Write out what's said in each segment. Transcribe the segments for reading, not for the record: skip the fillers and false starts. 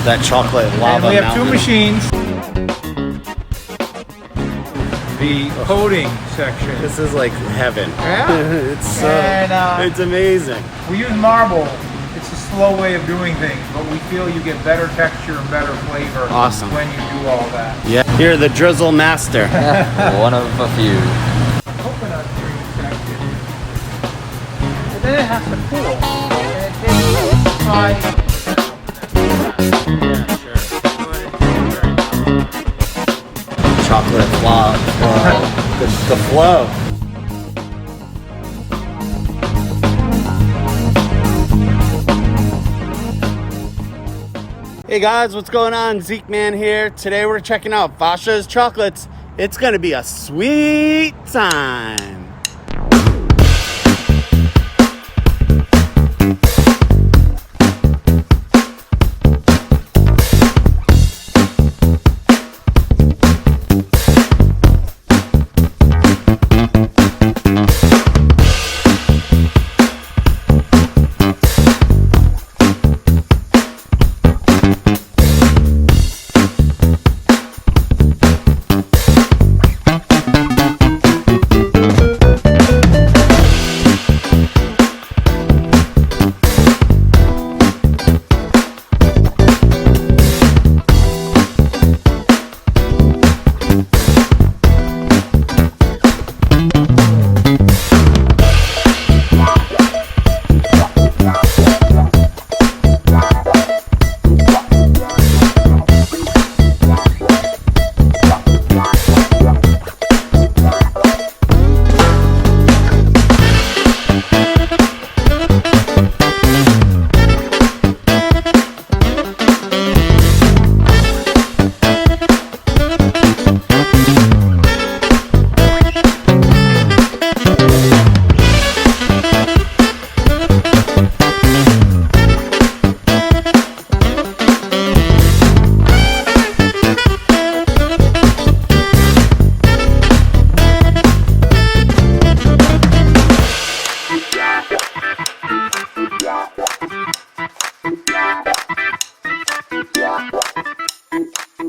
that chocolate lava And we have mountain. two machines. The coating section. This is like heaven. Yeah. It's it's amazing. We use marble. It's a slow way of doing things, but we feel you get better texture and better flavor Awesome. when you do all that. Yeah. Here, the Drizzle Master. One of a few. Coconut cream section. And then it has to cool. And it takes 5. Chocolate flow. The flow. Hey guys, what's going on? Zeke Man here. Today we're checking out Fascia's chocolates. It's gonna be a sweet time.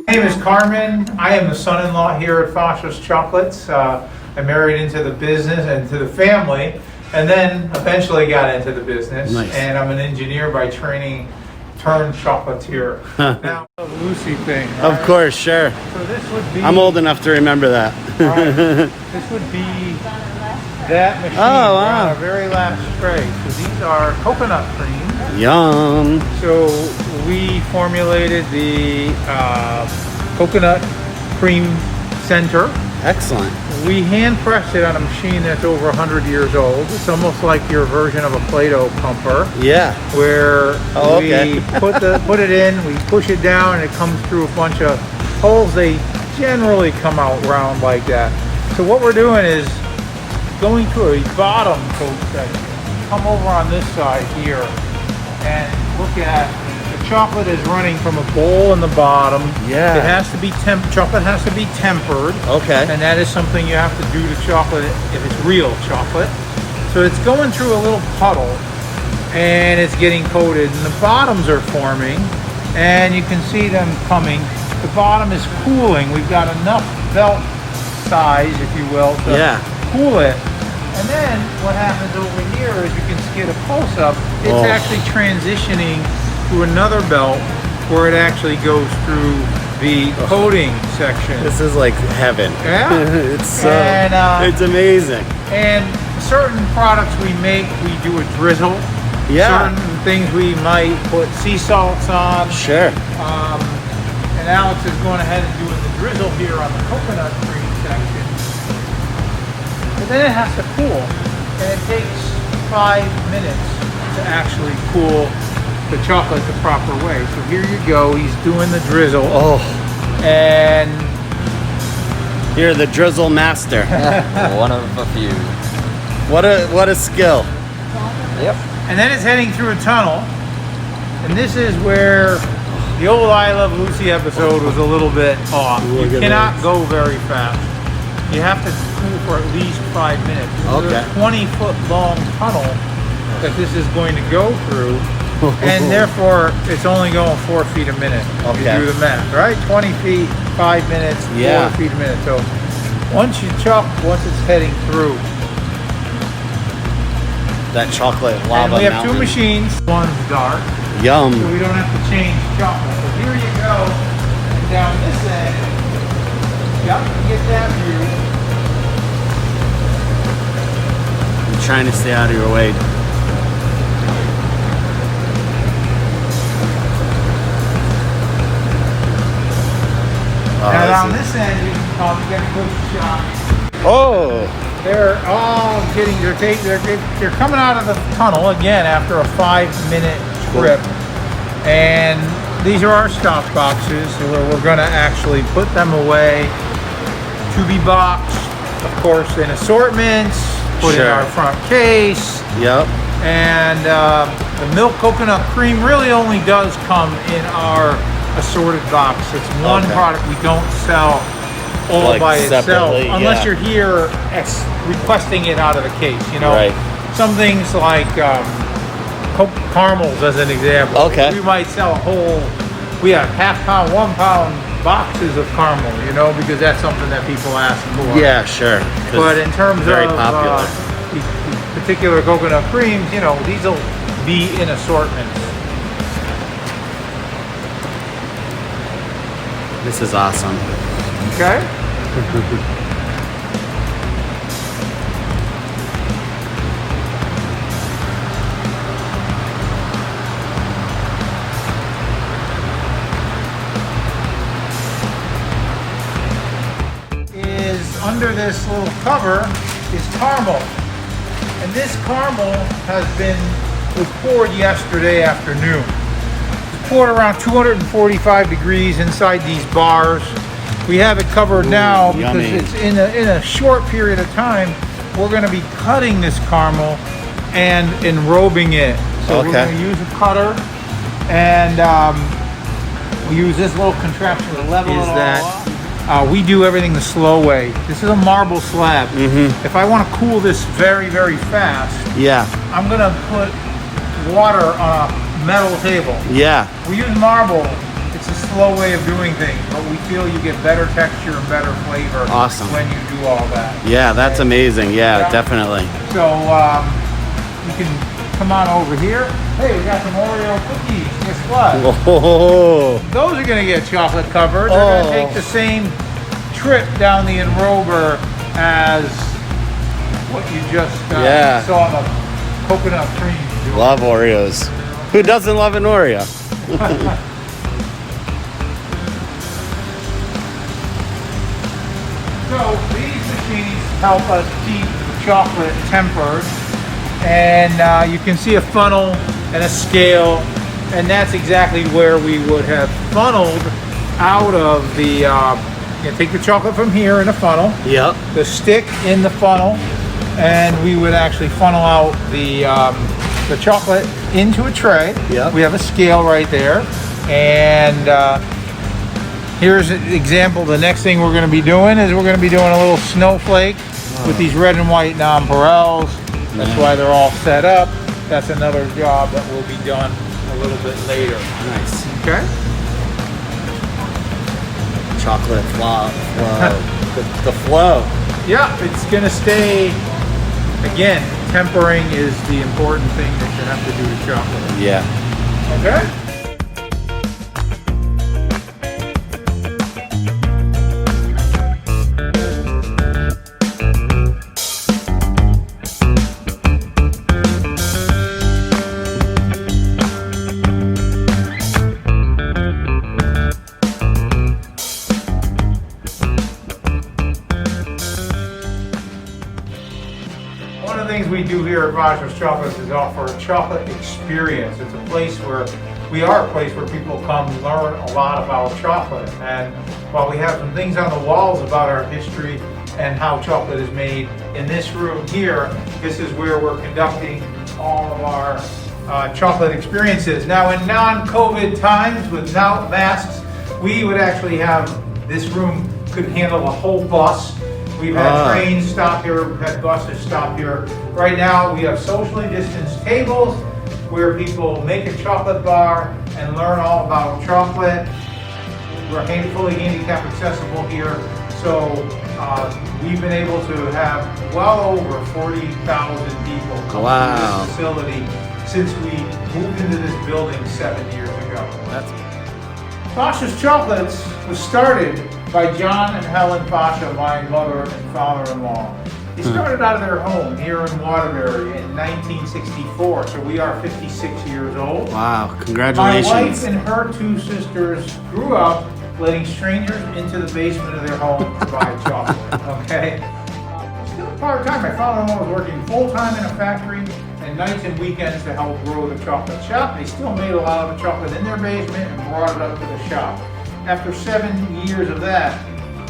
My name is Carmen. I am the son-in-law here at Fascia's Chocolates. I married into the business and to the family, and then eventually got into the business. Nice. And I'm an engineer by training, turned chocolatier. Now, Lucy thing. Of right? course, sure. So this would be. I'm old enough to remember that. Right. This would be that machine. Oh, wow. Our very last tray. So these are coconut cream. Yum. So we formulated the coconut cream center. Excellent. We hand press it on a machine that's over 100 years old. It's almost like your version of a Play-Doh pumper, Yeah. where okay. we put it in, we push it down, and it comes through a bunch of holes. They generally come out round like that. So what we're doing is going to a bottom coat section. Come over on this side here and look at the chocolate is running from a bowl in the bottom. Yeah. It has to be chocolate has to be tempered. Okay. And that is something you have to do to chocolate if it's real chocolate. So it's going through a little puddle and it's getting coated, and the bottoms are forming, and you can see them coming. The bottom is cooling. We've got enough belt size, if you will, to cool it. And then what happens over here is you can get a close-up. It's actually transitioning to another belt where it actually goes through the coating section. This is like heaven. Yeah. It's amazing. And certain products we make, we do a drizzle. Yeah. Certain things we might put sea salts on. Sure. And Alex is going ahead and doing the drizzle here on the coconut cream section. But then it has to cool, and it takes 5 minutes to actually cool the chocolate the proper way. So here you go, he's doing the drizzle. Oh. And Here, the Drizzle Master. One of a few. What a skill. Yep. and then it's heading through a tunnel. And this is where the old I Love Lucy episode was a little bit off. You cannot go very fast. You have to cool for at least 5 minutes. Okay. There's a 20-foot long tunnel that this is going to go through. and therefore it's only going 4 feet a minute. Okay. You do the math, right? 20 feet, 5 minutes, Yeah. 4 feet a minute. So once it's heading through. That chocolate lava And we have mountain. two machines. One's dark, Yum. so we don't have to change chocolate. So here you go, and down this end, yep, you get that view. I'm trying to stay out of your way. Now down this this end, you can come get a good shot. Oh, They're all getting, they're coming out of the tunnel again after a 5-minute trip. And these are our stock boxes where we're gonna actually put them away to be boxed, of course, in assortments, put in Sure. our front case. yep. And the milk coconut cream really only does come in our assorted box. It's one Okay. product we don't sell all Like by itself, separately, unless yeah. you're here requesting it out of the case. You know, Right. some things like caramels, as an example. Okay. We might sell a whole. We have half-pound, 1-pound boxes of caramel. You know, because that's something that people ask for. Yeah, sure. 'Cause But in terms very of popular. the particular coconut creams, you know, these will be in assortments. This is awesome. Okay. Is under this little cover is caramel, and this caramel was poured yesterday afternoon. It's poured around 245 degrees inside these bars. We have it covered now because yummy. it's in a short period of time. We're going to be cutting this caramel and enrobing it. So we're Okay. going to use a cutter, and we use this little contraption to level Is it all that- off. We do everything the slow way. This is a marble slab. If I want to cool this very, very fast, Yeah, I'm going to put water on a metal table. yeah. We use marble. It's a slow way of doing things, but we feel you get better texture and better flavor Awesome. when you do all that. Yeah, that's amazing. Yeah, Yeah. definitely. So you can come on over here. Hey, we got some Oreo cookies. Guess what? Oh, Those are going to get chocolate covered. They're going to take the same trip down the enrober as what you just Yeah. saw the coconut cream do. love Oreos. Who doesn't love an Oreo? So these machines help us keep the chocolate tempered, and you can see a funnel and a scale, and that's exactly where we would have funneled out of the. You take the chocolate from here in a funnel, Yep. the stick in the funnel, and we would actually funnel out the chocolate into a tray. Yep. We have a scale right there, and here's an example. The next thing we're going to be doing is we're going to be doing a little snowflake with these red and white nonpareils. That's Nice. why they're all set up. That's another job that will be done a little bit later. Nice. Okay. Chocolate flow. The flow. Yeah, it's going to stay. Again, tempering is the important thing that you have to do to chocolate. Yeah. Okay. One of the things we do here at Rogers Chocolates is offer a chocolate experience. It's a place where people come learn a lot about chocolate. And while we have some things on the walls about our history and how chocolate is made, in this room here, this is where we're conducting all of our chocolate experiences. Now, in non-COVID times without masks, we would actually have this room could handle a whole bus. We've had trains stop here, we've had buses stop here. Right now, we have socially distanced tables, where people make a chocolate bar and learn all about chocolate. We're fully handicap accessible here, so we've been able to have well over 40,000 people come to this facility since we moved into this building 7 years ago. Fascia's Chocolates was started by John and Helen Fascia, my mother and father-in-law. They started out of their home here in Waterbury in 1964, so we are 56 years old. Wow, congratulations. My wife and her two sisters grew up letting strangers into the basement of their home to buy chocolate, okay? Still part-time. My father-in-law was working full-time in a factory and nights and weekends to help grow the chocolate shop. They still made a lot of the chocolate in their basement and brought it up to the shop. After 7 years of that,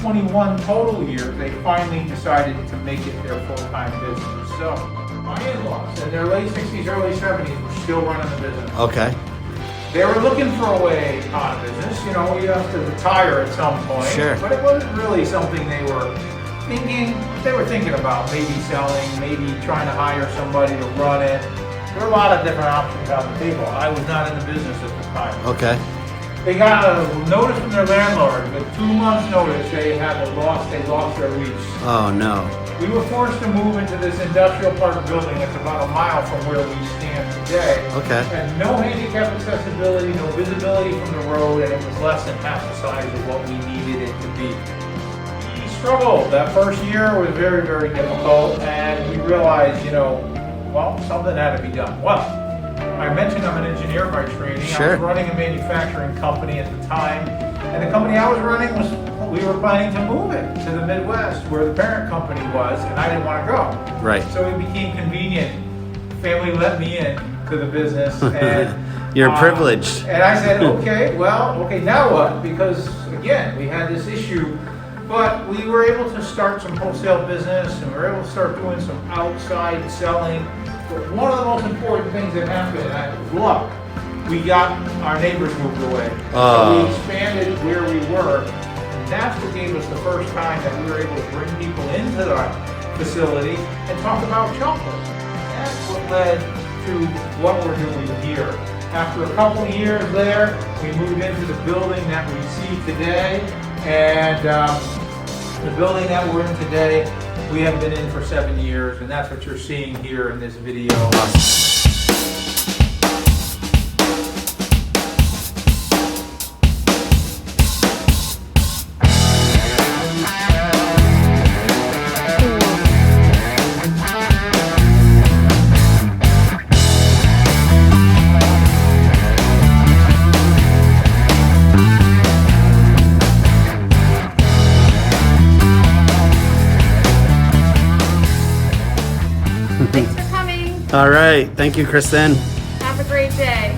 21 total years, they finally decided to make it their full-time business. So my in-laws in their late 60s, early 70s were still running the business. Okay. They were looking for a way out of business. You know, you have to retire at some point. Sure. But it wasn't really something they were thinking about maybe selling, maybe trying to hire somebody to run it. There were a lot of different options on the table. I was not in the business at the time. Okay. They got a notice from their landlord, but 2 months notice they lost their lease. Oh no. We were forced to move into this industrial park building that's about a mile from where we stand today. Okay. And no handicap accessibility, no visibility from the road, and it was less than half the size of what we needed it to be. We struggled. That first year was very, very difficult, and we realized, well, something had to be done. Well, I mentioned I'm an engineer by training. Sure. I was running a manufacturing company at the time, and the company I was running we were planning to move it to the Midwest where the parent company was, and I didn't want to go. Right. So it became convenient. Family let me in to the business, and You're privileged. And I said, okay, now what? Because again, we had this issue, but we were able to start some wholesale business, and we were able to start doing some outside selling. But one of the most important things that happened, was luck. We got our neighbors moved away. So we expanded where we were. And that's what gave us the first time that we were able to bring people into the facility and talk about chocolate. That's what led to what we're doing here. After a couple of years there, we moved into the building that we see today. And the building that we're in today, we have been in for 7 years, and that's what you're seeing here in this video. Thanks for coming. All right. Thank you, Kristen. Have a great day.